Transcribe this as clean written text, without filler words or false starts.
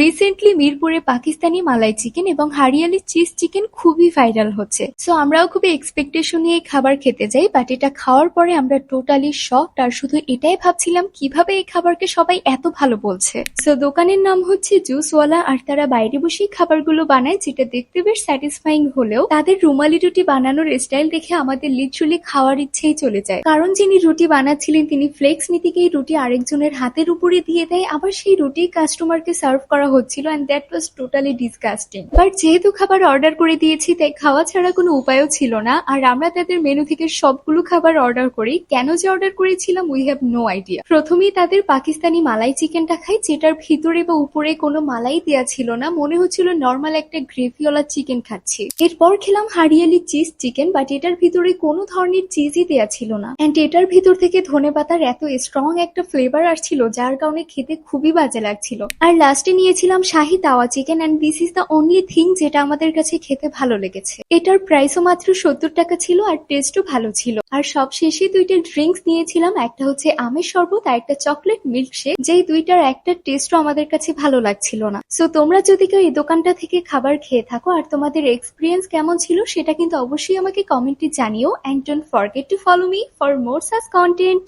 Recently মিরপুরে পাকিস্তানি মালাই chicken এবং hariyali cheese chicken খুবই ভাইরাল হচ্ছে। সো আমরাও খুবই এক্সপেকটেশন নিয়ে খাবার খেতে যাই, বাট এটা খাওয়ার পরে আমরা টোটালি শকড আর শুধু এটাই ভাবছিলাম কিভাবে এই খাবারকে সবাই এত ভালো বলছে। সো দোকানের নাম হচ্ছে জুসওয়ালা আর তারা বাইরে বসেই খাবারগুলো বানায়, যেটা দেখতে বেশ স্যাটিসফাইং হলেও তাদের রুমালি রুটি বানানোর স্টাইল দেখে আমাদের লিটারালি খাওয়ার ইচ্ছেই চলে যায়। কারণ যিনি রুটি বানাচ্ছিলেন তিনি ফ্লেক্স নিতে গিয়ে রুটি আরেকজনের হাতের উপরে দিয়ে দেয়, আবার সেই রুটি কাস্টমারকে সার্ভ করা হচ্ছিল and that was totally disgusting. But যেহেতু খাবার অর্ডার করে দিয়েছি তাই খাওয়া ছাড়া কোনো উপায়ও ছিল না, আর আমরা তাদের মেনু থেকে সবগুলো খাবার অর্ডার করি। কেন যে অর্ডার করেছিলাম উই হ্যাভ নো আইডিয়া। প্রথমেই তাদের পাকিস্তানি মালাই চিকেনটা খাই, যেটার ভিতরে বা উপরে কোনো মালাই দেওয়া ছিল না, মনে হচ্ছিল নর্মাল একটা গ্রেভিওয়ালা চিকেন খাচ্ছি। এরপর খেলাম হারিয়ালি চিজ চিকেন, বাট এটার ভিতরে কোনো ধরনের চিজই দেওয়া ছিল না এন্ড এটার ভিতর থেকে ধনেপাতার এত স্ট্রং একটা ফ্লেভার আসছিল যার কারণে খেতে খুবই বাজে লাগছিল। আর লাস্টে নিয়েছিলাম shahi tawa chicken and this is the only thing যেটা আমাদের কাছে খেতে ভালো লেগেছে। এটার প্রাইসও মাত্র 70 টাকা ছিল আর টেস্টও ভালো ছিল। আর সব শেষে দুইটা ড্রিঙ্কস নিয়েছিলাম, একটা হচ্ছে আমের শরবত আর একটা চকলেট মিল্কশেক, যেই দুইটার একটা টেস্টও আমাদের কাছে ভালো লাগছিল না। সো তোমরা যদি কেউ এই দোকানটা থেকে খাবার খেয়ে থাকো আর তোমাদের এক্সপিরিয়েন্স কেমন ছিল সেটা কিন্তু অবশ্যই আমাকে কমেন্টে জানিও, and don't forget to follow me for more such content.